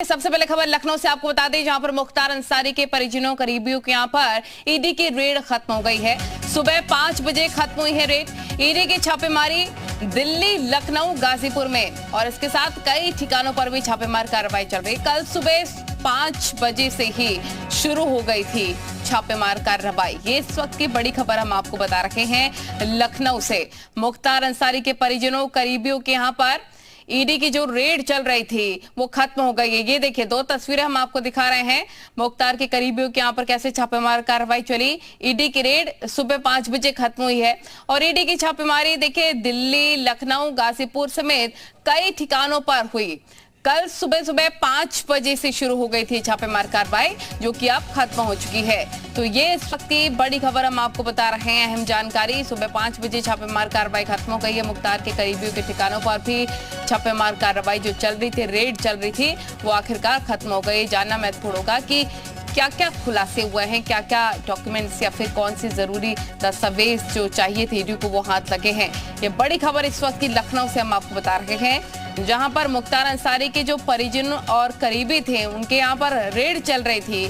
सबसे पहले खबर लखनऊ से आपको बता दें, जहां पर मुख्तार अंसारी के परिजनों करीबियों के यहां पर ईडी की रेड खत्म हो गई है। सुबह 5 बजे खत्म हुई है रेड। ईडी की छापेमारी दिल्ली, लखनऊ, गाजीपुर में और इसके साथ कई ठिकानों पर भी छापेमार कार्रवाई चल रही है। कल सुबह 5 बजे से ही शुरू हो गई थी छापेमार कार्रवाई। ये इस वक्त की बड़ी खबर हम आपको बता रहे हैं लखनऊ से। मुख्तार अंसारी के परिजनों करीबियों के यहां पर ईडी की जो रेड चल रही थी वो खत्म हो गई है। ये देखिए 2 तस्वीरें हम आपको दिखा रहे हैं। मुख्तार के करीबियों के यहाँ पर कैसे छापेमार कार्रवाई चली। ईडी की रेड सुबह 5 बजे खत्म हुई है और ईडी की छापेमारी देखिए दिल्ली, लखनऊ, गाजीपुर समेत कई ठिकानों पर हुई। कल सुबह 5 बजे से शुरू हो गई थी छापेमार कार्रवाई, जो कि अब खत्म हो चुकी है। तो ये इस वक्त की बड़ी खबर हम आपको बता रहे हैं, अहम जानकारी। सुबह 5 बजे छापेमार कार्रवाई खत्म हो गई है। मुख्तार के करीबियों के ठिकानों पर भी छापेमार कार्रवाई जो चल रही थी, रेड चल रही थी, वो आखिरकार खत्म हो गई। जानना महत्वपूर्ण होगा कि क्या क्या खुलासे हुए हैं, क्या क्या डॉक्यूमेंट्स या फिर कौन सी जरूरी दस्तावेज जो चाहिए थे ईडी को वो हाथ लगे हैं। ये बड़ी खबर इस वक्त की लखनऊ से हम आपको बता रहे हैं, जहां पर मुख्तार अंसारी के जो परिजन और करीबी थे उनके यहाँ पर रेड चल रही थी,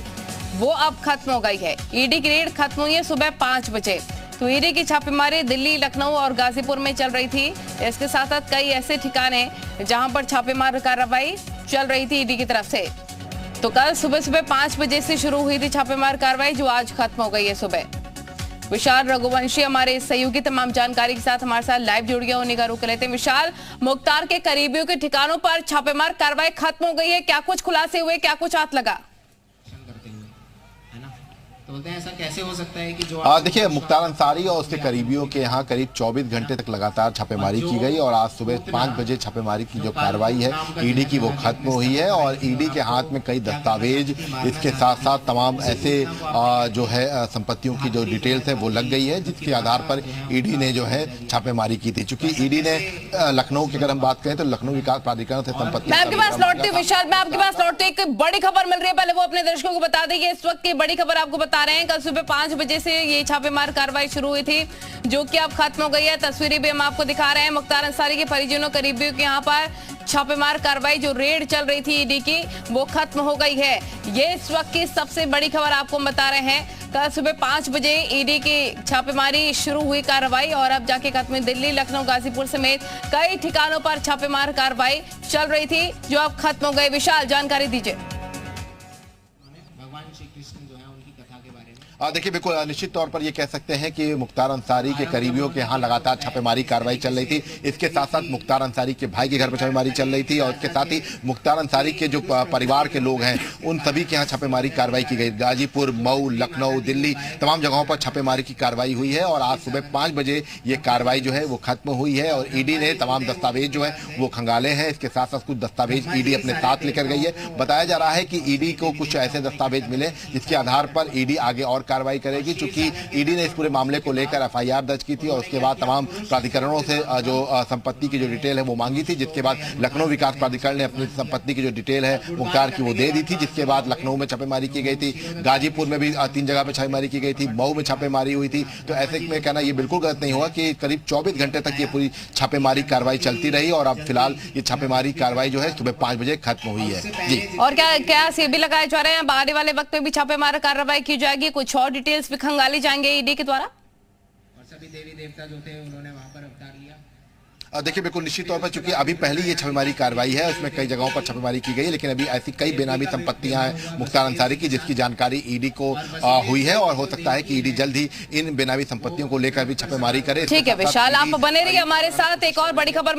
वो अब खत्म हो गई है। ईडी की रेड खत्म हुई है सुबह 5 बजे। तो ईडी की छापेमारी दिल्ली, लखनऊ और गाजीपुर में चल रही थी। इसके साथ साथ कई ऐसे ठिकाने जहां पर छापेमार कार्रवाई चल रही थी ईडी की तरफ से। तो कल सुबह 5 बजे से शुरू हुई थी छापेमार कार्रवाई, जो आज खत्म हो गई है सुबह। विशाल रघुवंशी हमारे सहयोगी तमाम जानकारी के साथ हमारे साथ लाइव जुड़ गया, होने का रुख लेते हैं। विशाल, मुख्तार के करीबियों के ठिकानों पर छापेमार कार्रवाई खत्म हो गई है, क्या कुछ खुलासे हुए, क्या कुछ हाथ लगा? तो बोलते हैं ऐसा कैसे हो सकता है कि जो देखिए, मुख्तार अंसारी और उसके करीबियों के यहाँ करीब 24 घंटे तक लगातार छापेमारी की गई और आज सुबह 5 बजे छापेमारी की जो कार्रवाई है ईडी की वो खत्म हुई है और ईडी के हाथ में कई दस्तावेज, इसके साथ साथ तमाम ऐसे जो है संपत्तियों की जो डिटेल्स है वो लग गई है, जिसके आधार पर ईडी ने जो है छापेमारी की थी। चूंकि ईडी ने लखनऊ की अगर हम बात करें तो लखनऊ विकास प्राधिकरण से संपत्ति। मैं आपके पास लौटती हूँ विशाल, मैं आपके पास लौटती हूँ। एक बड़ी खबर मिल रही है, पहले वो अपने दर्शकों को बता देंगे। इस वक्त की बड़ी खबर आपको बता रहे हैं, कल सुबह 5 बजे से ये छापेमार कार्रवाई शुरू हुई थी, जो कि अब खत्म हो गई है। तस्वीरें भी हम आपको दिखा रहे हैं। मुख्तार अंसारी के परिजनों करीबियों के यहाँ पर छापेमार कार्रवाई जो रेड चल रही थी ईडी की, वो खत्म हो गई है। ये इस वक्त की सबसे बड़ी खबर आपको बता रहे हैं। कल सुबह 5 बजे ईडी की छापेमारी शुरू हुई कार्रवाई और अब जाके खत्म हुई। दिल्ली, लखनऊ, गाजीपुर समेत कई ठिकानों पर छापेमार कार्रवाई चल रही थी, जो अब खत्म हो गई। विशाल, जानकारी दीजिए। भगवान श्री कृष्ण जो है उनकी कथा के बारे में देखिए, बिल्कुल निश्चित तौर पर ये कह सकते हैं कि मुख्तार अंसारी के करीबियों के यहाँ लगातार छापेमारी कार्रवाई चल रही थी। इसके साथ साथ मुख्तार अंसारी के भाई के घर पर छापेमारी चल रही थी और इसके साथ ही मुख्तार अंसारी के जो परिवार के लोग हैं उन सभी के यहाँ छापेमारी कार्रवाई की गई। गाजीपुर, मऊ, लखनऊ, दिल्ली, तमाम जगहों पर छापेमारी की कार्रवाई हुई है और आज सुबह 5 बजे ये कार्रवाई जो है वो खत्म हुई है और ईडी ने तमाम दस्तावेज जो है वो खंगाले हैं। इसके साथ साथ कुछ दस्तावेज ईडी अपने साथ लेकर गई है। बताया जा रहा है कि ईडी को कुछ ऐसे दस्तावेज मिले जिसके आधार पर ईडी आगे और कार्रवाई करेगी। चूंकि ईडी ने इस पूरे मामले को लेकर एफआईआर दर्ज की थी और उसके बाद तमाम प्राधिकरणों से जो संपत्ति की जो डिटेल है वो मांगी थी, जिसके बाद लखनऊ विकास प्राधिकरण ने अपनी संपत्ति की जो डिटेल है मुख्तार की वो दे दी थी, जिसके बाद लखनऊ में छापेमारी की गई थी। गाजीपुर में भी 3 जगह पर छापेमारी की गई थी, मऊ में छापेमारी हुई थी। तो ऐसे में कहना ये बिल्कुल गलत नहीं होगा कि करीब 24 घंटे तक ये पूरी छापेमारी कार्रवाई चलती रही और अब फिलहाल ये छापेमारी कार्रवाई जो है सुबह 5 बजे खत्म हुई है। जी, और क्या ये भी लगाए जा रहे हैं आने वाले वक्त में भी छापेमार कार्रवाई की जाएगी, कुछ और डिटेल्स भी खंगाली जाएंगे ईडी के द्वारा? और सभी देवी देवता जो थे उन्होंने वहां पर अवतार लिया। देखिए, बिल्कुल निश्चित तौर पर चूंकि अभी पहली ये छापेमारी कार्रवाई है, उसमें कई जगहों पर छापेमारी की गई है, लेकिन अभी ऐसी कई बेनामी संपत्तियां हैं मुख्तार अंसारी की, जिसकी जानकारी ईडी को हुई है और हो सकता है कि ईडी जल्द ही इन बेनामी संपत्तियों को लेकर भी छापेमारी करे। ठीक है विशाल, आप बने रहिए हमारे साथ। एक और बड़ी खबर